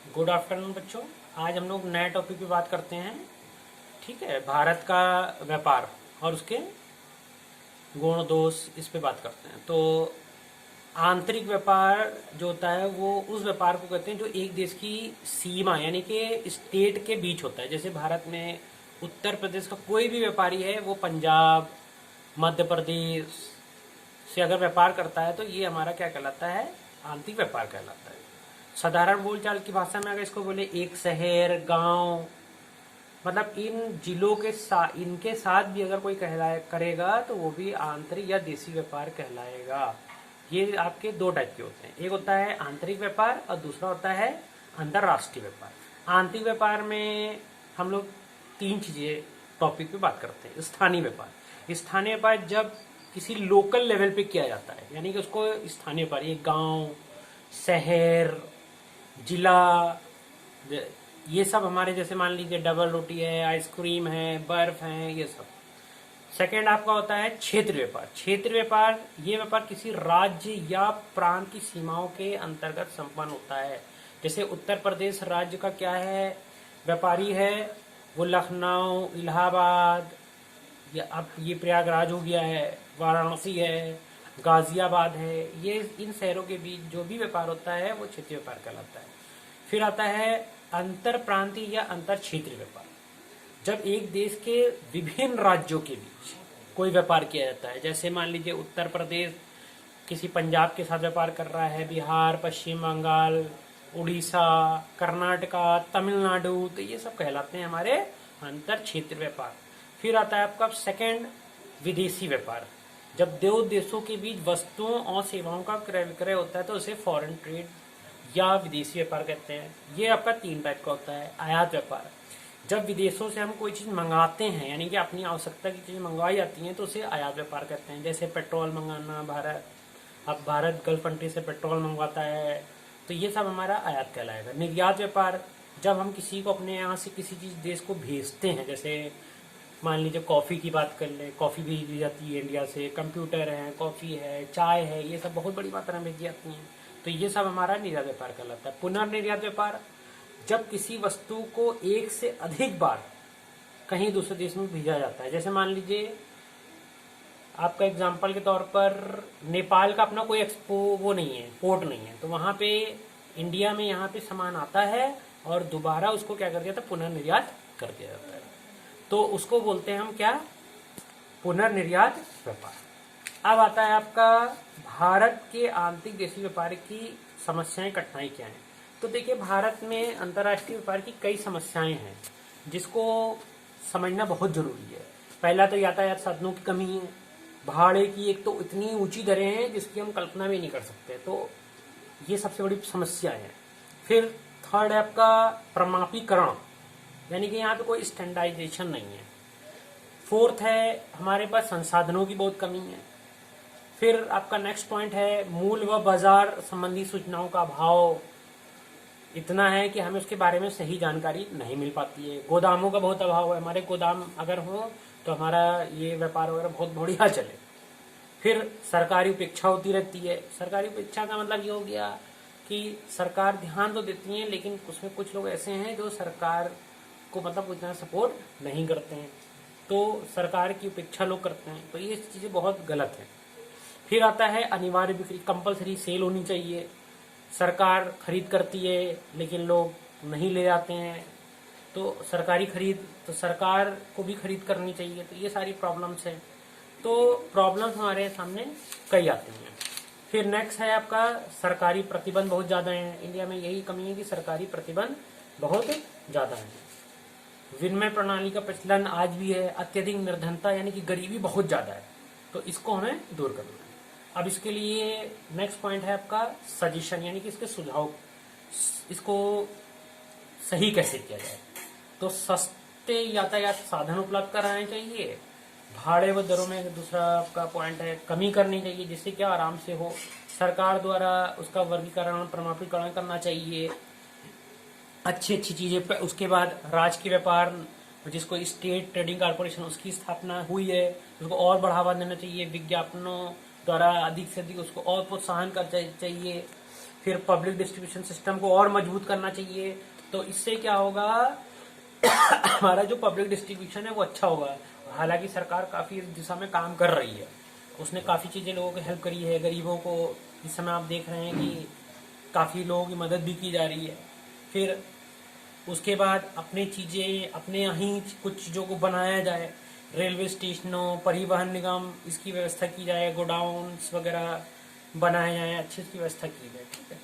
Good afternoon बच्चों। आज हम लोग नए टॉपिक पे बात करते हैं। ठीक है, भारत का व्यापार और उसके गुण दोष इस पे बात करते हैं। तो आंतरिक व्यापार जो होता है वो उस व्यापार को कहते हैं जो एक देश की सीमा यानी कि स्टेट के बीच होता है। जैसे भारत में उत्तर प्रदेश का कोई भी व्यापारी है वो पंजाब, मध्य प्रदेश से अगर व्यापार करता है तो ये हमारा क्या कहलाता है, आंतरिक व्यापार कहलाता है। साधारण बोलचाल की भाषा में अगर इसको बोले एक शहर गांव, मतलब इन जिलों के इनके साथ भी अगर कोई कहलाए करेगा तो वो भी आंतरिक या देसी व्यापार कहलाएगा। ये आपके दो टाइप के होते हैं, एक होता है आंतरिक व्यापार और दूसरा होता है अंतर्राष्ट्रीय व्यापार। आंतरिक व्यापार में हम लोग तीन चीजें टॉपिक पे बात करते हैं। स्थानीय व्यापार, स्थानीय व्यापार जब किसी लोकल लेवल पे किया जाता है, यानी कि उसको स्थानीय व्यापार ये गांव, शहर, जिला, ये सब हमारे जैसे मान लीजिए डबल रोटी है, आइसक्रीम है, बर्फ है, ये सब। सेकेंड आपका होता है क्षेत्र व्यापार। क्षेत्र व्यापार ये व्यापार किसी राज्य या प्रांत की सीमाओं के अंतर्गत संपन्न होता है। जैसे उत्तर प्रदेश राज्य का क्या है, व्यापारी है वो लखनऊ, इलाहाबाद, या अब ये प्रयागराज हो गया है, वाराणसी है, गाजियाबाद है, ये इन शहरों के बीच जो भी व्यापार होता है वो क्षेत्रीय व्यापार कहलाता है। फिर आता है अंतर प्रांतीय या अंतर क्षेत्रीय व्यापार। जब एक देश के विभिन्न राज्यों के बीच कोई व्यापार किया जाता है, जैसे मान लीजिए उत्तर प्रदेश किसी पंजाब के साथ व्यापार कर रहा है, बिहार, पश्चिम बंगाल, उड़ीसा, कर्नाटका, तमिलनाडु, तो ये सब कहलाते हैं हमारे अंतर क्षेत्र व्यापार। फिर आता है आपका सेकंड विदेशी व्यापार। जब दो देशों के बीच वस्तुओं और सेवाओं का क्रय विक्रय होता है तो उसे फॉरेन ट्रेड या विदेशी व्यापार कहते हैं। ये आपका तीन टाइप का होता है। आयात व्यापार, जब विदेशों से हम कोई चीज मंगाते हैं यानी कि अपनी आवश्यकता की चीजें मंगवाई जाती हैं तो उसे आयात व्यापार कहते हैं। जैसे पेट्रोल मंगाना, अब भारत गल्फ कंट्री से पेट्रोल मंगवाता है तो ये सब हमारा आयात कहलाएगा। निर्यात व्यापार, जब हम किसी को अपने यहाँ से किसी चीज देश को भेजते हैं, जैसे मान लीजिए कॉफ़ी की बात कर ले, कॉफ़ी भेज दी जाती है इंडिया से, कंप्यूटर है, कॉफ़ी है, चाय है, ये सब बहुत बड़ी मात्रा में भेजी जाती हैं, तो ये सब हमारा निर्यात व्यापार कहलाता है। पुनर्निर्यात व्यापार, जब किसी वस्तु को एक से अधिक बार कहीं दूसरे देश में भेजा जाता है। जैसे मान लीजिए आपका एग्जाम्पल के तौर पर नेपाल का अपना कोई एक्सपो वो नहीं है, पोर्ट नहीं है, तो वहाँ पे इंडिया में यहाँ पे सामान आता है और दोबारा उसको क्या कर दिया था, पुनर्निर्यात कर दिया जाता है, तो उसको बोलते हैं हम क्या, पुनर्निर्यात व्यापार। अब आता है आपका भारत के आंतरिक देशी व्यापार की समस्याएं, कठिनाई क्या हैं। तो देखिए भारत में अंतर्राष्ट्रीय व्यापार की कई समस्याएं हैं जिसको समझना बहुत जरूरी है। पहला तो यातायात साधनों की कमी है, भाड़े की एक तो इतनी ऊंची दरें हैं जिसकी हम कल्पना भी नहीं कर सकते, तो ये सबसे बड़ी समस्या है। फिर थर्ड है आपका प्रमापीकरण, यानी कि यहाँ पे कोई स्टैंडर्डाइजेशन नहीं है। फोर्थ है हमारे पास संसाधनों की बहुत कमी है। फिर आपका नेक्स्ट पॉइंट है मूल व बाजार संबंधी सूचनाओं का अभाव इतना है कि हमें उसके बारे में सही जानकारी नहीं मिल पाती है। गोदामों का बहुत अभाव है, हमारे गोदाम अगर हो तो हमारा ये व्यापार वगैरह बहुत बढ़िया चले। फिर सरकारी उपेक्षा होती रहती है। सरकारी उपेक्षा का मतलब ये हो गया कि सरकार ध्यान तो देती है लेकिन उसमें कुछ लोग ऐसे हैं जो सरकार को मतलब उतना सपोर्ट नहीं करते हैं, तो सरकार की उपेक्षा लोग करते हैं, तो ये चीज़ें बहुत गलत है। फिर आता है अनिवार्य बिक्री, कंपलसरी सेल होनी चाहिए। सरकार खरीद करती है लेकिन लोग नहीं ले जाते हैं, तो सरकारी खरीद, तो सरकार को भी खरीद करनी चाहिए, तो ये सारी प्रॉब्लम्स हैं। तो प्रॉब्लम्स हमारे सामने कई आती हैं। फिर नेक्स्ट है आपका सरकारी प्रतिबंध बहुत ज़्यादा है। इंडिया में यही कमी है कि सरकारी प्रतिबंध बहुत ज़्यादा है। विनिमय प्रणाली का प्रचलन आज भी है। अत्यधिक निर्धनता यानी कि गरीबी बहुत ज़्यादा है, तो इसको हमें दूर करना है। अब इसके लिए नेक्स्ट पॉइंट है आपका सजेशन, यानी कि इसके सुझाव, इसको सही कैसे किया जाए। तो सस्ते यातायात साधन उपलब्ध कराने चाहिए, भाड़े व दरों में दूसरा आपका पॉइंट है कमी करनी चाहिए जिससे क्या आराम से हो। सरकार द्वारा उसका वर्गीकरण, प्रमाणीकरण करना चाहिए, अच्छी अच्छी चीजें। उसके बाद राजकीय व्यापार जिसको स्टेट ट्रेडिंग कॉर्पोरेशन उसकी स्थापना हुई है, उसको और बढ़ावा देना चाहिए। विज्ञापनों द्वारा अधिक से अधिक उसको और प्रोत्साहन कर चाहिए। फिर पब्लिक डिस्ट्रीब्यूशन सिस्टम को और मजबूत करना चाहिए। तो इससे क्या होगा, हमारा जो पब्लिक डिस्ट्रीब्यूशन है वो अच्छा होगा। हालांकि सरकार काफी इस दिशा में काम कर रही है, उसने काफी चीजें लोगों को हेल्प करी है। गरीबों को इस समय आप देख रहे हैं कि काफी लोगों की मदद भी की जा रही है। फिर उसके बाद अपने चीजें अपने यहाँ कुछ चीजों को बनाया जाए, रेलवे स्टेशनों, परिवहन निगम, इसकी व्यवस्था की जाए, गोडाउन्स वगैरह बनाए जाए, अच्छी इसकी व्यवस्था की जाए। ठीक है।